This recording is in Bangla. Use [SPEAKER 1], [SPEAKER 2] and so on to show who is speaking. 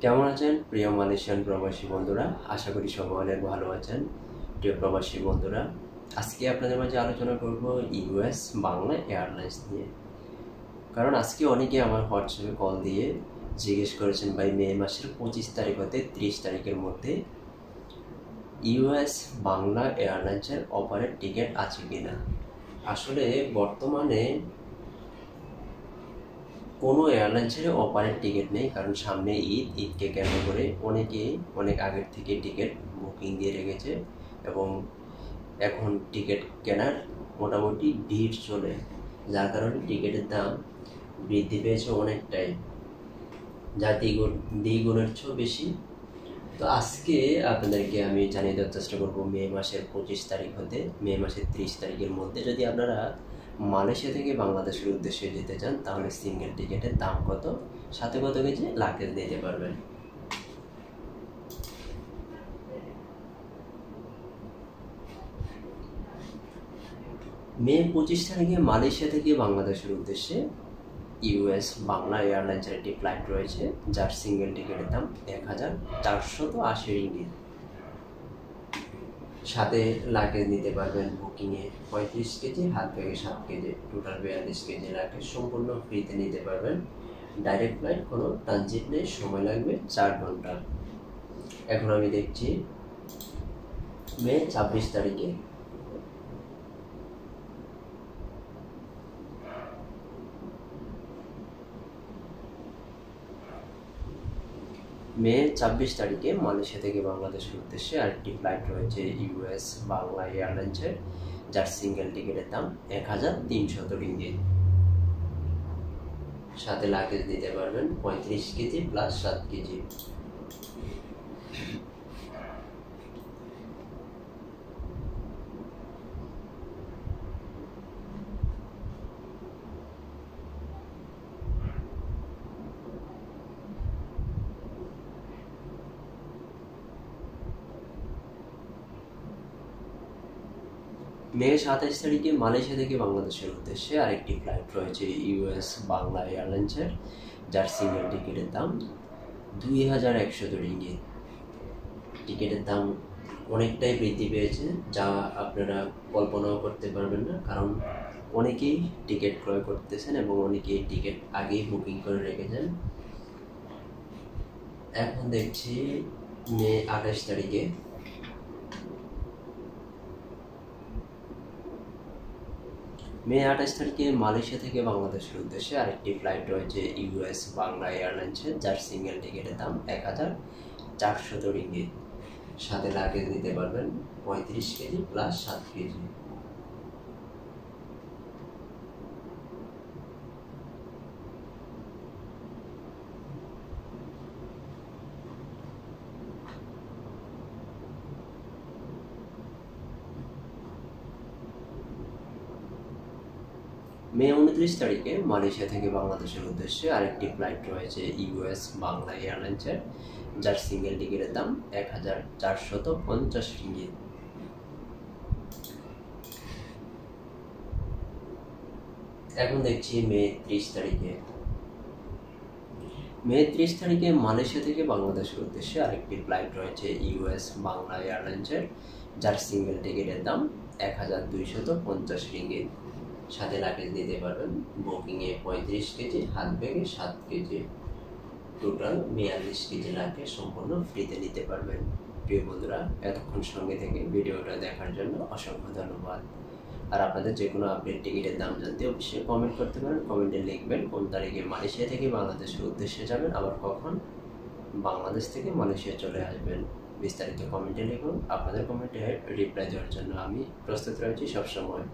[SPEAKER 1] কেমন আছেন প্রিয় মালয়েশিয়ান প্রবাসী বন্ধুরা? আশা করি সবাই অনেক ভালো আছেন। প্রিয় প্রবাসী বন্ধুরা, আজকে আপনাদের মাঝে আলোচনা করব ইউএস বাংলা এয়ারলাইন্স নিয়ে। কারণ আজকে অনেকে আমার হোয়াটসঅ্যাপে কল দিয়ে জিজ্ঞেস করেছেন, ভাই মে মাসের 25 তারিখ হতে 30 তারিখের মধ্যে ইউএস বাংলা এয়ারলাইন্সের অফারের টিকিট আছে কিনা। আসলে বর্তমানে কোনো এয়ারলাইন্সের অফারের টিকিট নেই, কারণ সামনে ঈদকে কেন্দ্র করে অনেকেই অনেক আগের থেকে টিকিট বুকিং দিয়ে রেখেছে এবং এখন টিকিট কেনার মোটামুটি ভিড় চলে, যার কারণে টিকিটের দাম বৃদ্ধি পেয়েছে অনেকটাই, যা দ্বিগুণের চেয়েও বেশি। তো আজকে আপনাদেরকে আমি জানিয়ে দেওয়ার চেষ্টা করবো মে মাসের 25 তারিখ হতে মে মাসের 30 তারিখের মধ্যে যদি আপনারা মালয়েশিয়া থেকে বাংলাদেশের উদ্দেশ্যে যেতে চান, তাহলে সিঙ্গেল টিকিটের দাম কত, সাথে কত কেজি লাগেজ নিতে পারবেন। মে 25 তারিখে মালয়েশিয়া থেকে বাংলাদেশের উদ্দেশ্যে ইউএস বাংলা এয়ারলাইন্সের একটি ফ্লাইট রয়েছে, যার সিঙ্গেল টিকিটের দাম 1480 রিঙ্গিত। সাথে লাগেজ নিতে পারবেন বুকিংয়ে 35 কেজি, হাত ব্যাগে 7 কেজি, টোটাল 42 কেজি লাগেজ সম্পূর্ণ ফ্রিতে নিতে পারবেন। ডাইরেক্ট ফ্লাইট, কোনো ট্রানজিট নেই, সময় লাগবে 4 ঘন্টা। এখন আমি দেখছি মে 26 তারিখে মালয়েশিয়া থেকে বাংলাদেশের উদ্দেশ্যে আরেকটি ফ্লাইট রয়েছে ইউএস বাংলা এয়ারলাইন্সের, যার সিঙ্গেল টিকিটের দাম 1300 রিঙ্গিত। সাথে লাগেজ দিতে পারবেন 35 কেজি প্লাস 7 কেজি। মে 27 তারিখে মালয়েশিয়া থেকে বাংলাদেশের উদ্দেশ্যে আরেকটি ফ্লাইট রয়েছে ইউএস বাংলা এয়ারলাইন্সের, যার সিঙ্গেল টিকিটের দাম 2100 রিঙ্গিত। টিকিটের দাম অনেকটাই বৃদ্ধি পেয়েছে, যা আপনারা কল্পনাও করতে পারবেন না, কারণ অনেকেই টিকিট ক্রয় করতেছেন এবং অনেকেই টিকিট আগেই বুকিং করে রেখেছেন। এখন দেখছি মে 28 তারিখে মালয়েশিয়া থেকে বাংলাদেশের উদ্দেশ্যে আরেকটি ফ্লাইট রয়েছে ইউএস বাংলা এয়ারলাইন্সের, যার সিঙ্গেল টিকিটের দাম 1400 রিঙ্গিত। সাথে লাগেজ নিতে পারবেন 35 কেজি প্লাস 7 কেজি। মে 29 তারিখে মালয়েশিয়া থেকে বাংলাদেশের উদ্দেশ্যে আরেকটি ফ্লাইট রয়েছে ইউএস বাংলা এয়ারলাইন্সের, যার সিঙ্গেল টিকিটের দাম 1450 রিঙ্গিত। এখন দেখছি মে 30 তারিখে মালয়েশিয়া থেকে বাংলাদেশের উদ্দেশ্যে আরেকটি ফ্লাইট রয়েছে ইউএস বাংলা এয়ারলাইন্সের, যার সিঙ্গেল টিকিটের দাম 1250 রিঙ্গিত। সাথে লাগেজ দিতে পারবেন বুকিংয়ে 35 কেজি, হাত ব্যাগে 7 কেজি, টোটাল 42 কেজি লাগেজ সম্পূর্ণ ফ্রিতে নিতে পারবেন। প্রিয় বন্ধুরা, এতক্ষণ সঙ্গে থেকে ভিডিওটা দেখার জন্য অসংখ্য ধন্যবাদ। আর আপনাদের যে কোনো আপডেট টিকিটের দাম জানতে অবশ্যই কমেন্ট করতে পারেন। কমেন্টে লিখবেন কোন তারিখে মালয়েশিয়া থেকে বাংলাদেশের উদ্দেশ্যে যাবেন, আবার কখন বাংলাদেশ থেকে মালয়েশিয়া চলে আসবেন। বিস্তারিত কমেন্টে লিখুন। আপনাদের কমেন্টে রিপ্লাই দেওয়ার জন্য আমি প্রস্তুত রয়েছি সবসময়।